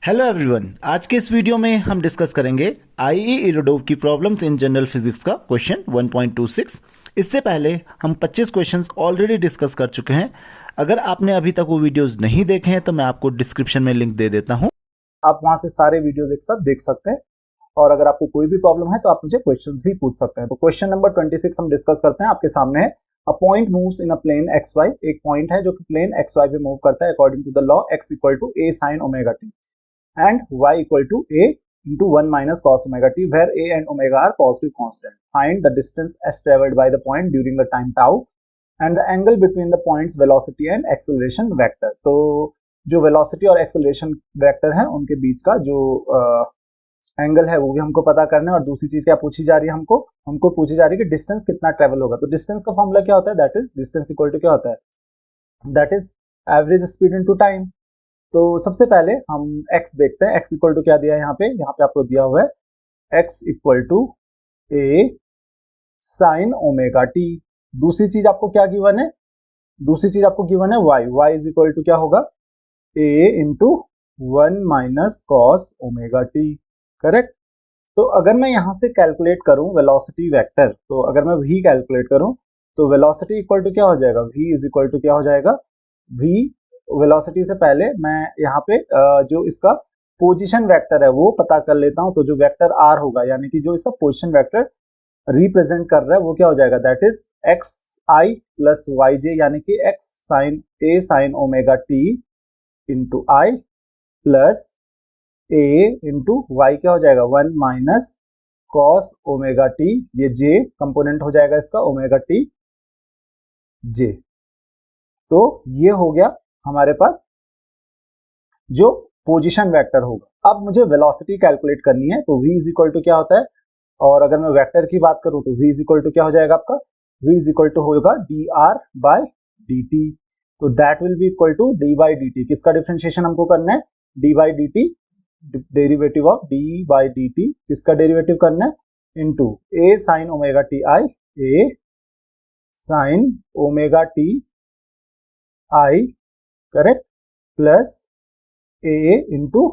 Hello everyone, आज के इस वीडियो में हम डिस्कस करेंगे आईई इरोडोव की प्रॉब्लम्स इन जनरल फिजिक्स का क्वेश्चन 1.26। इससे पहले हम 25 क्वेश्चंस ऑलरेडी डिस्कस कर चुके हैं। अगर आपने अभी तक वो वीडियोस नहीं देखे हैं तो मैं आपको डिस्क्रिप्शन में लिंक दे देता हूं। आप वहां से सारे वीडियोस एक साथ देख सकते हैं और अगर आपको कोई भी प्रॉब्लम है तो आप मुझे क्वेश्चंस भी पूछ सकते हैं। तो क्वेश्चन नंबर 26 हम डिस्कस करते हैं। आपके सामने है a point moves in a plane x y. एक पॉइंट है जो कि प्लेन एक्स वाई पे मूव करता है according to the law x equal to a sine omega t and y equal to a into 1 minus cos omega t, where a and omega are positive constant. Find the distance as traveled by the point during the time tau and the angle between the points velocity and acceleration vector. तो जो velocity और acceleration vector है उनके बीच का जो angle है वो भी हमको पता करना है। और दूसरी चीज क्या पूछी जा रही है, हमको पूछी जा रही है कि डिस्टेंस कितना ट्रेवल होगा। तो डिस्टेंस का फॉर्मूला क्या होता है, that is distance equal to क्या होता है, that is average speed into time. तो सबसे पहले हम x देखते हैं। x इक्वल टू क्या दिया है यहाँ पे आपको दिया हुआ है x equal to a sine omega t. दूसरी चीज आपको क्या गिवन है, दूसरी चीज आपको गिवन है y इज इक्वल टू क्या होगा, a into 1 minus cos omega t. Correct. तो अगर मैं यहां से कैलकुलेट करूं वेलोसिटी वेक्टर, तो अगर मैं v कैलकुलेट करूं तो वेलोसिटी इक्वल टू क्या हो जाएगा, v इज इक्वल टू क्या हो जाएगा, v वेलोसिटी से पहले मैं यहाँ पे जो इसका पोजीशन वेक्टर है वो पता कर लेता हूं। तो जो वेक्टर r होगा, यानी कि जो इसका पोजीशन वेक्टर रिप्रेजेंट कर रहा है वो क्या हो जाएगा, that is x i plus y j, यानी कि x sine a sine omega t into i plus a into y क्या हो जाएगा, 1 माइनस कॉस ओमेगा टी, ये जे कंपोनेंट हो जाएगा इसका ओमेगा टी जे। तो ये हो गया हमारे पास जो पोजीशन वेक्टर होगा। अब मुझे वेलोसिटी कैलकुलेट करनी है, तो v इज इक्वल टू क्या होता है, और अगर मैं वेक्टर की बात करूं तो v इज इक्वल टू क्या हो जाएगा आपका, v इज इक्वल टू होगा dr बाय dt। तो that will be equal to d by dt। किसका डिफरेंशिएशन हमको करना है, d by dt, derivative of d by dt, किसका डेरिवेटिव करना है, into a sine omega t i, a sine omega t i, correct, plus a into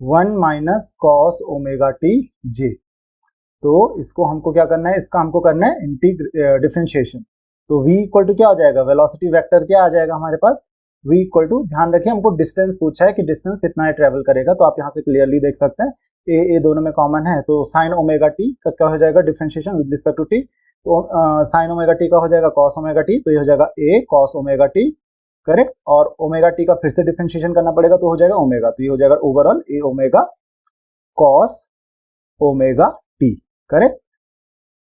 1 minus cos omega t j. तो इसको हमको क्या करना है, इसका हमको करना है डिफरेंशिएशन। तो v इक्वल टू क्या हो जाएगा, वेलोसिटी वेक्टर क्या आ जाएगा हमारे पास, v इक्वल टू, ध्यान रखिए हमको डिस्टेंस पूछा है कि डिस्टेंस कितना है ट्रेवल करेगा। तो आप यहाँ से क्लियरली देख सकते हैं ए दोनों में कॉमन है, तो साइन ओमेगा टी का क्या हो जाएगा differentiation with respect to t. तो साइन ओमेगा टी का हो जाएगा कॉस ओमेगा टी, तो ये हो जाएगा ए कॉस ओमेगा टी, करेक्ट। और ओमेगा टी का फिर से डिफरेंशिएशन करना पड़ेगा, तो हो जाएगा ओमेगा, तो ये हो जाएगा overall a omega cos omega t, correct,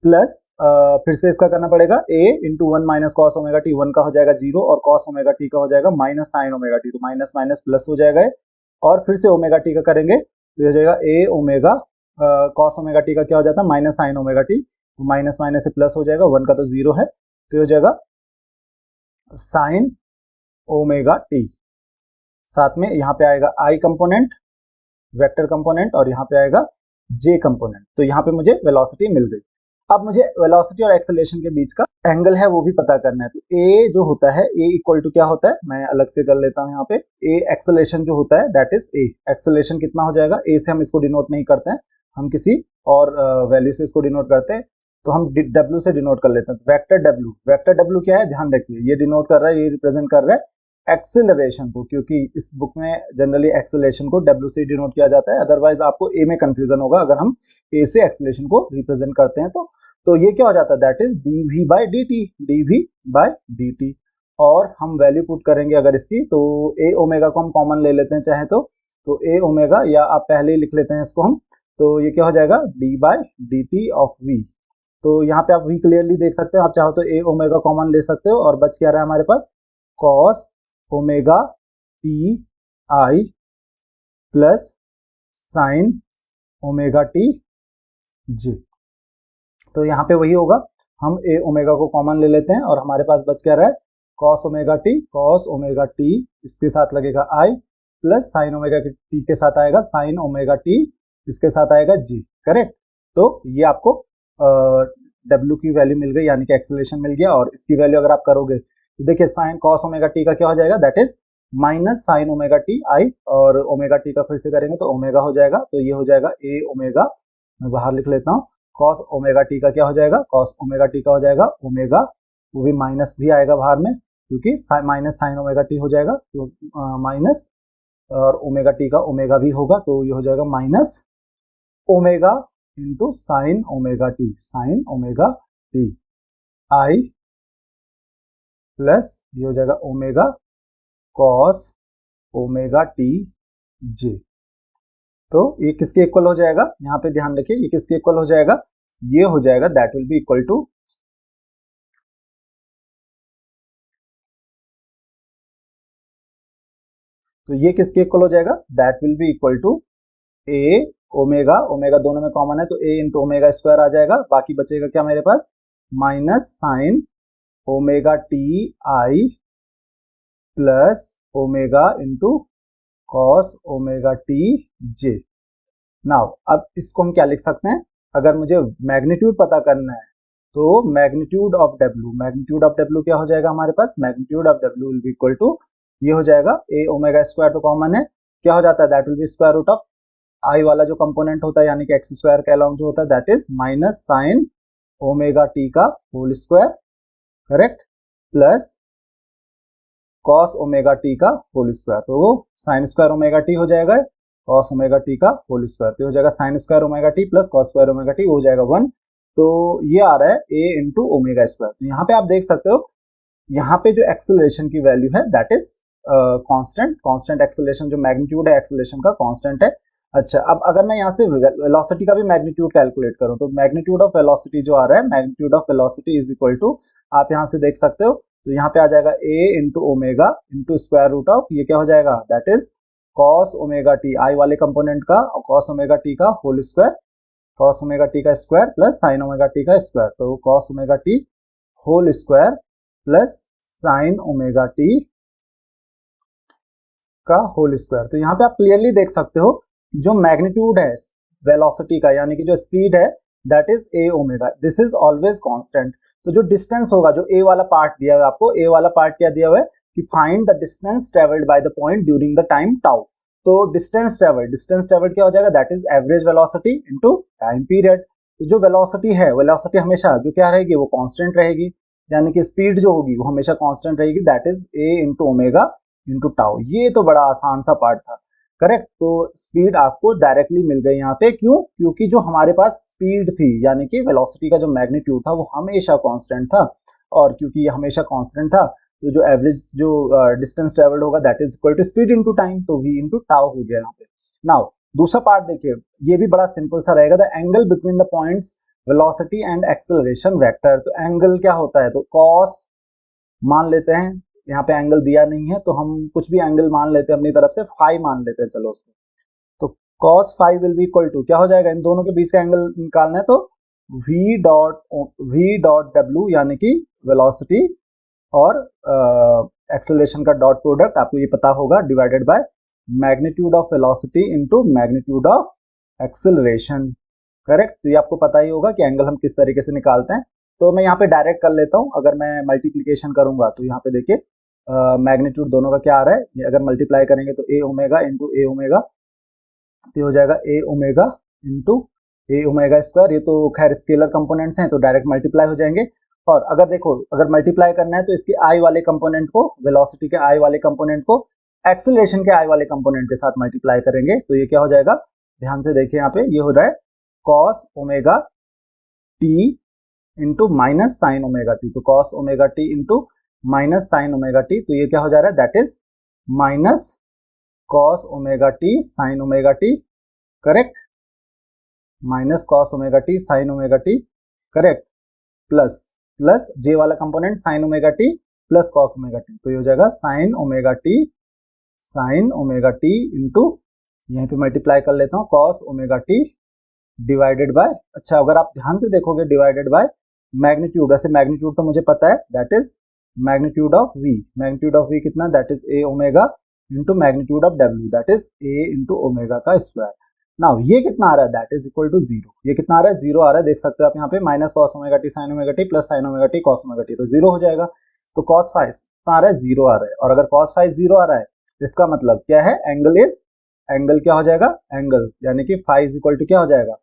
plus फिर से इसका करना पड़ेगा a into 1 minus cos omega t, 1 का हो जाएगा 0 और कॉस ओमेगा टी का हो जाएगा माइनस साइन ओमेगा टी, तो माइनस माइनस प्लस हो जाएगा। और फिर से ओमेगा टी का करेंगे तो ये हो जाएगा a omega cos omega t का क्या हो जाता है माइनस साइन ओमेगा टी, तो माइनस माइनस से प्लस हो जाएगा, 1 का तो 0 है, तो ये हो जाएगा साइन ओमेगा टी। साथ में यहाँ पे आएगा आई कंपोनेंट, वेक्टर कंपोनेंट, और यहाँ पे आएगा जे कंपोनेंट। तो यहाँ पे मुझे वेलोसिटी मिल गई। अब मुझे वेलोसिटी और एक्सेलरेशन के बीच का एंगल है वो भी पता करना है। तो ए जो होता है, ए इक्वल टू क्या होता है, मैं अलग से कर लेता हूँ यहाँ पे, ए एक्सेलरेशन जो होता है दैट इज ए एक्सेलरेशन कितना हो जाएगा, ए से हम इसको डिनोट नहीं करते हैं, हम किसी और वैल्यू से इसको डिनोट करते हैं, तो हम डब्ल्यू से डिनोट कर लेते हैं। वेक्टर डब्ल्यू, वेक्टर डब्ल्यू क्या है, ध्यान रखिए, ये डिनोट कर रहा है, ये रिप्रेजेंट कर रहा है एक्सेलरेशन को, क्योंकि इस बुक में जनरली एक्सेलरेशन को डब्ल्यू से डिनोट किया जाता है, अदरवाइज आपको ए में कंफ्यूजन होगा अगर हम ए से एक्सेलरेशन को रिप्रेजेंट करते हैं। तो ये क्या हो जाता है, that is dv by dt, dv by dt। और हम वैल्यू पुट करेंगे अगर इसकी, तो a ओमेगा को हम कॉमन ले लेते हैं चाहे तो a ओमेगा, या आप पहले ही लिख लेते हैं इसको हम, तो ये क्या हो जाएगा d by dt of v। तो यहाँ पे आप v क्लियरली देख सकते हो, आप चाहो तो a ओमेगा कॉमन ले सकते हो, और बच क्या रहा है हमारे पास cos omega t i plus sine omega t j. तो यहाँ पे वही होगा, हम ए ओमेगा को कॉमन ले लेते हैं और हमारे पास बच क्या रहा है कॉस ओमेगा टी, इसके साथ लगेगा आई प्लस साइन ओमेगा टी के साथ आएगा साइन ओमेगा टी, इसके साथ आएगा जी, करेक्ट। तो ये आपको डब्ल्यू की वैल्यू मिल गई, यानी कि एक्सेलरेशन मिल गया। और इसकी वैल्यू अगर आप करोगे तो देखिए साइन कॉस ओमेगा टी का क्या हो जाएगा, that is minus sine omega t आई, और ओमेगा टी का फिर से करेंगे तो ओमेगा हो जाएगा, तो ये हो जाएगा ए ओमेगा, मैं बाहर लिख लेता हूँ, कॉस ओमेगा टी का क्या हो जाएगा, कॉस ओमेगा टी का हो जाएगा ओमेगा, वो भी माइनस भी आएगा बाहर में क्योंकि माइनस साइन ओमेगा टी हो जाएगा, तो माइनस, और ओमेगा टी का ओमेगा भी होगा, तो ये हो जाएगा minus omega into sine omega t i plus ये हो जाएगा omega cos omega t j. तो ये किसके इक्वल हो जाएगा, यहाँ पे ध्यान रखिए, ये किसके इक्वल हो जाएगा, ये हो जाएगा that will be equal to, तो ये किसके इक्वल हो जाएगा, that will be equal to a omega, omega दोनों में कॉमन है तो ए इंटू ओमेगा स्क्वायर आ जाएगा, बाकी बचेगा क्या मेरे पास, minus sine omega t i plus omega into cos omega t j. Now अब इसको हम क्या लिख सकते हैं, अगर मुझे मैग्नीट्यूड पता करना है तो मैग्नीट्यूड ऑफ डब्ल्यू क्या हो जाएगा हमारे पास, मैग्नीट्यूड ऑफ डब्ल्यू विल बी इक्वल टू, ये हो जाएगा ए ओमेगा स्क्वायर तो कॉमन है, क्या हो जाता है, that will be square root of i वाला जो कंपोनेंट होता है यानी कि एक्स स्क्वायर के अलोंग जो होता है that is minus sine omega t का whole square, correct, plus cos omega t का होल स्क्वायर, तो वो साइन स्क्वायर ओमेगा टी हो जाएगा, कॉस ओमेगा टी का होल स्क्वायर, तो हो जाएगा sine square omega t plus cos square omega t, हो जाएगा 1, तो ये आ रहा है ए इंटू ओमेगा स्क्वायर। तो यहाँ पे आप देख सकते हो, यहाँ पे जो एक्सेलरेशन की वैल्यू है दैट इज कांस्टेंट एक्सेलरेशन, जो मैग्नीट्यूड है एक्सेलरेशन का कांस्टेंट है। अच्छा, अब अगर मैं यहाँ से वेलोसिटी का भी मैग्नीट्यूड कैलकुलेट करूँ तो मैग्नीट्यूड ऑफ वेलोसिटी जो आ रहा है, magnitude of velocity is equal to, आप यहाँ से देख सकते हो, तो यहाँ पे आ जाएगा a into omega into square root of, ये क्या हो जाएगा, that is cos omega t i वाले कंपोनेंट का कॉस ओमेगा टी का whole square, cos omega t का square plus sine omega t का स्क्वायर, तो cos omega t whole square plus sine omega t का होल स्क्वायर। तो यहाँ पे आप क्लियरली देख सकते हो जो मैग्नीट्यूड है वेलोसिटी का यानी कि जो स्पीड है that is a omega, this is always constant. तो जो डिस्टेंस होगा, जो ए वाला पार्ट दिया हुआ है आपको, ए वाला पार्ट क्या दिया हुआ है कि find the distance travelled by the point during the time tau, तो डिस्टेंस ट्रेवल्ड क्या हो जाएगा, that is average velocity into time period. तो जो वेलोसिटी है, वेलोसिटी हमेशा जो क्या रहेगी, वो कांस्टेंट रहेगी, यानी कि स्पीड जो होगी वो हमेशा कांस्टेंट रहेगी, that is a into omega into tau. ये तो बड़ा आसान सा पार्ट था, करेक्ट। तो स्पीड आपको डायरेक्टली मिल गई यहाँ पे, क्यों, क्योंकि जो हमारे पास स्पीड थी यानी कि वेलोसिटी का जो मैग्नीट्यूड था वो हमेशा कांस्टेंट था, और क्योंकि ये हमेशा कांस्टेंट था तो जो एवरेज जो डिस्टेंस ट्रेवल्ड होगा that is equal to speed into time, तो v इनटू टाउ हो गया यहाँ पे। नाउ दूसरा पार्ट देखिए, ये भी बड़ा सिंपल सा रहेगा, the angle between the points velocity and acceleration vector. तो एंगल क्या होता है, तो कॉस मान लेते हैं, यहाँ पे एंगल दिया नहीं है तो हम कुछ भी एंगल मान लेते हैं अपनी तरफ से, फाई मान लेते हैं, चलो उसको, तो cos phi will be equal to क्या हो जाएगा, इन दोनों के बीच का एंगल निकालना है तो v डॉट w यानी कि वेलोसिटी और एक्सेलरेशन का डॉट प्रोडक्ट, आपको ये पता होगा, divided by magnitude of velocity into magnitude of acceleration, correct. तो ये आपको पता ही होगा कि एंगल हम किस तरीके से निकालते हैं। तो मैं यहाँ पे डायरेक्ट कर लेता हूँ, अगर मैं मल्टीप्लीकेशन करूंगा तो यहाँ पे देखिए मैग्नीट्यूड दोनों का क्या आ रहा है, ये अगर मल्टीप्लाई करेंगे तो ए ओमेगा इंटू ए ओमेगा, तो हो जाएगा a omega into A omega square, ये तो खैर स्केलर कंपोनेंट्स हैं तो डायरेक्ट मल्टीप्लाई हो जाएंगे। और अगर देखो, अगर मल्टीप्लाई करना है तो इसके आई वाले कंपोनेंट को, वेलोसिटी के आई वाले कंपोनेंट को एक्सेलरेशन के आई वाले कंपोनेंट के साथ मल्टीप्लाई करेंगे, तो ये क्या हो जाएगा, ध्यान से देखिए यहाँ पे, ये हो रहा है cos omega t into minus sine omega t, तो cos omega t into minus sine omega t, तो ये क्या हो जा रहा है, that is minus cos omega t sine omega t, correct, minus cos omega t sine omega t, correct, plus plus j वाला component sine omega t plus cos omega t, तो ये हो जाएगा साइन ओमेगा टी इंटू, यहीं पे multiply कर लेता हूँ, cos omega t divided by, अच्छा अगर आप ध्यान से देखोगे डिवाइडेड बाय मैग्नीट्यूड, वैसे मैग्नीट्यूड तो मुझे पता है, that is magnitude of v कितना, that is a omega into magnitude of w, that is a into omega का स्क्वायर। नाउ ये कितना आ रहा है, that is equal to zero, ये कितना आ रहा है, जीरो आ रहा है, देख सकते हो आप यहाँ पे, minus cos omega t sine omega t plus sine omega T cos omega t, तो जीरो हो जाएगा। तो कॉस फाइव आ रहा है, जीरो आ रहा है, और अगर कॉस फाइव जीरो आ रहा है इसका मतलब क्या है, एंगल क्या हो जाएगा, एंगल यानी कि फाई इज इक्वल टू क्या हो जाएगा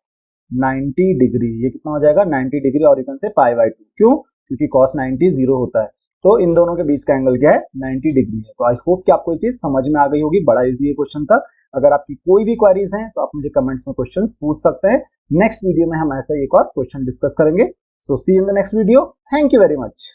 90 डिग्री। ये कितना हो जाएगा 90 डिग्री, और you can say pi by 2। क्यों, क्योंकि cos 90 0 होता है, तो इन दोनों के बीच का एंगल क्या है 90 डिग्री है। तो आई होप कि आपको ये चीज समझ में आ गई होगी, बड़ा इजी ये क्वेश्चन था। अगर आपकी कोई भी क्वेरीज हैं तो आप मुझे कमेंट्स में क्वेश्चंस पूछ सकते हैं। नेक्स्ट वीडियो में हम ऐसा एक और क्वेश्चन डिस्कस करेंगे। So see in the next video, thank you very much.